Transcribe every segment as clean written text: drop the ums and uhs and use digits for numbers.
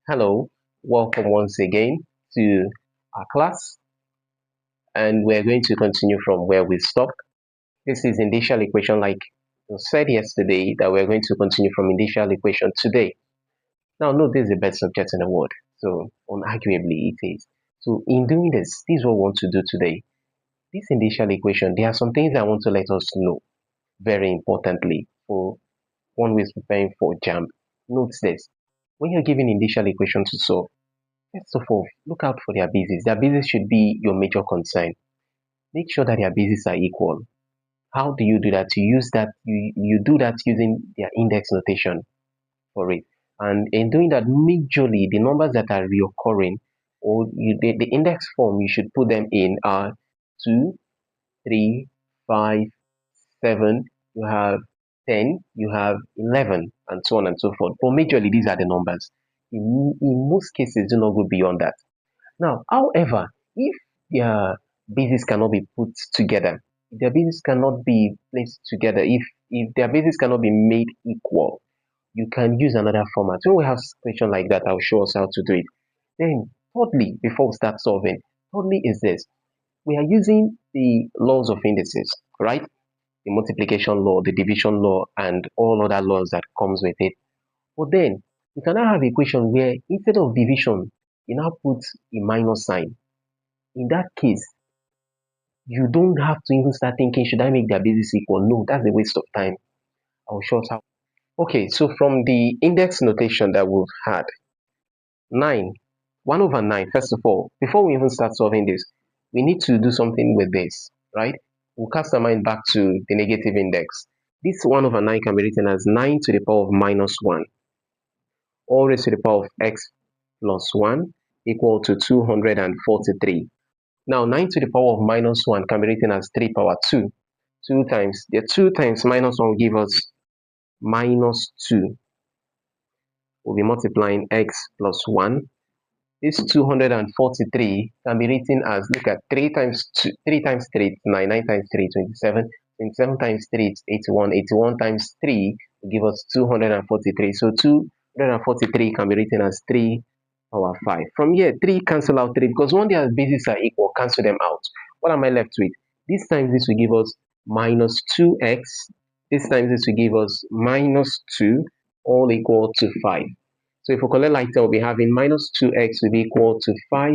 Hello, welcome once again to our class, and we're going to continue from where we stopped. This is indicial equation, like I said yesterday, that we're going to continue from indicial equation today. Now, note this is the best subject in the world, so unarguably it is. So, in doing this is what we want to do today. This indicial equation, there are some things I want to let us know very importantly for one who is preparing for JAMB. Note this: when you're given indicial equation to solve, first of all, look out for their bases. Their bases should be your major concern. Make sure that their bases are equal. How do you do that? You use that you do that using their index notation for it. And in doing that, majorly the numbers that are reoccurring or the index form you should put them in are 2, 3, 5, 7, you have 10, you have 11, and so on and so forth. But majorly these are the numbers. In most cases, do not go beyond that. Now, however, if their bases cannot be put together, if their bases cannot be placed together, if their bases cannot be made equal, you can use another format. When we have a question like that, I'll show us how to do it. Then, thirdly, before we start solving, thirdly is this: we are using the laws of indices, right? The multiplication law, the division law, and all other laws that comes with it. But then you can now have a equation where instead of division, you now put a minus sign. In that case, you don't have to even start thinking, should I make their bases equal? No, that's a waste of time. I'll show us how. Okay, so from the index notation that we've had, 9, 1 over 9, first of all, before we even start solving this, we need to do something with this, right? We'll cast our mind back to the negative index. This 1 over 9 can be written as 9 to the power of minus 1, all raised to the power of x plus 1 equal to 243. Now, 9 to the power of minus 1 can be written as 3 power 2. 2 times, the 2 times minus 1 will give us minus 2. We'll be multiplying x plus 1. This 243 can be written as, look at 3 times 2, 3 times 3 is 9, 9 times 3 is 27, 27 times 3 is 81, 81 times 3 will give us 243. So 243 can be written as 3 power 5. From here, 3 cancel out 3 because when their bases are equal, cancel them out. What am I left with? This times this will give us minus 2x. This times this will give us minus 2, all equal to 5. So if we collect like that, we'll be having minus 2x will be equal to 5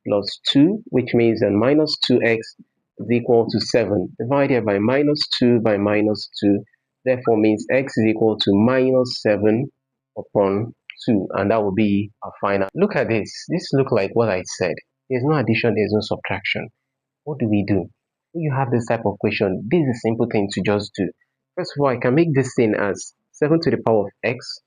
plus 2, which means that minus 2x is equal to 7, divided by minus 2 by minus 2. Therefore means x is equal to minus 7 upon 2, and that will be our final. Look at this. This looks like what I said. There's no addition, there's no subtraction. What do we do? When you have this type of question, this is a simple thing to just do. First of all, I can make this thing as 7 to the power of x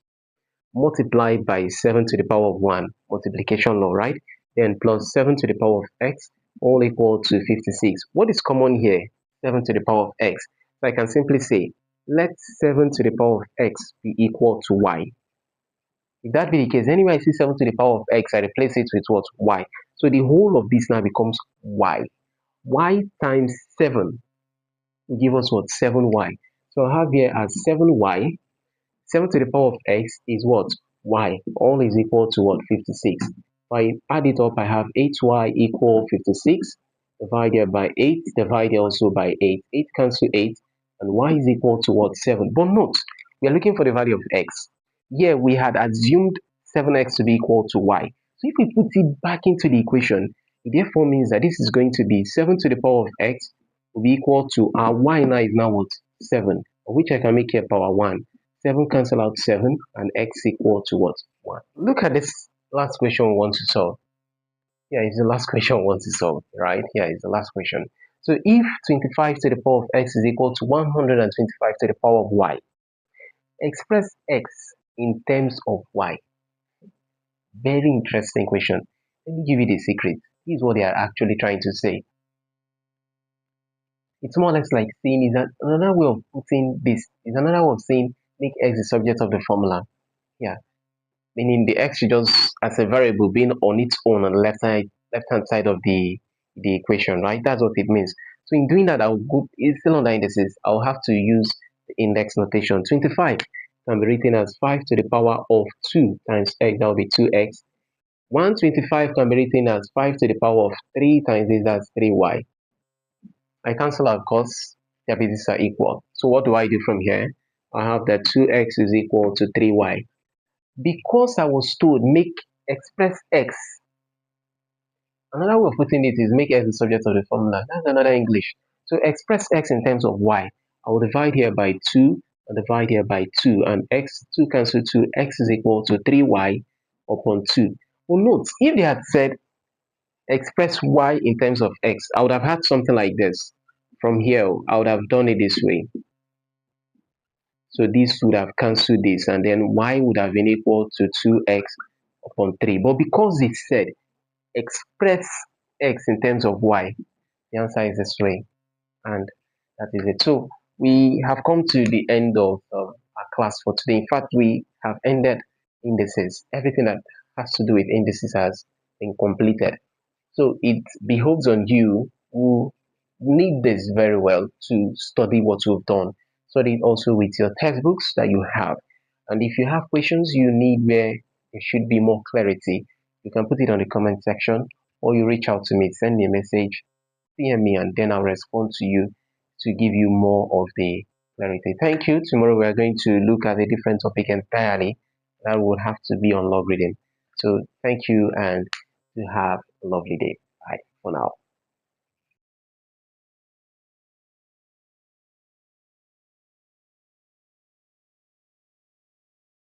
multiplied by 7 to the power of 1, multiplication law, right? Then plus 7 to the power of x, all equal to 56. What is common here? 7 to the power of x. So I can simply say, let 7 to the power of x be equal to y. If that be the case, anyway I see 7 to the power of x, I replace it with what? Y. So the whole of this now becomes y. Y times 7 will give us what? 7y. So I have here as 7y. 7 to the power of x is what? Y. All is equal to what? 56. If I add it up, I have 8y equal 56 divided by 8 divided also by 8. 8 cancel 8, and y is equal to what? 7. But note, we are looking for the value of x. Here we had assumed 7x to be equal to y. So if we put it back into the equation, it therefore means that this is going to be 7 to the power of x will be equal to our y now is now what? 7, which I can make here power 1. 7 cancel out 7, and x equal to what? 1. Look at this last question we want to solve. Here is the last question we want to solve, right? Here is the last question. So if 25 to the power of x is equal to 125 to the power of y, express x in terms of y. Very interesting question. Let me give you the secret. This is what they are actually trying to say. It's more or less like saying, is that another way of putting this, is another way of saying make x the subject of the formula. Yeah. Meaning the x is just as a variable being on its own on the left-hand side of the equation, right? That's what it means. So in doing that, I'll go, it's still under indices. I'll have to use the index notation. 25 can be written as 5 to the power of 2 times x, that will be 2x. 125 can be written as 5 to the power of 3 times this, that's 3y. I cancel out because their bases are equal. So what do I do from here? I have that 2x is equal to 3y. Because I was told express x, another way of putting it is make x the subject of the formula. That's another English. So express x in terms of y. I will divide here by 2 and divide here by 2, and x, 2 cancel 2, x is equal to 3y upon 2. Well, note, if they had said express y in terms of x, I would have had something like this. From here, I would have done it this way. So this would have cancelled this, and then y would have been equal to 2x upon 3. But because it said express x in terms of y, the answer is this way, and that is it. So we have come to the end of our class for today. In fact, we have ended indices. Everything that has to do with indices has been completed. So it behoves on you who need this very well to study what you've done. Study it also with your textbooks that you have. And if you have questions you need where there should be more clarity, you can put it on the comment section, or you reach out to me, send me a message, PM me, and then I'll respond to you to give you more of the clarity. Thank you. Tomorrow we are going to look at a different topic entirely. That would have to be on logarithm. So thank you, and to have a lovely day. Bye for now.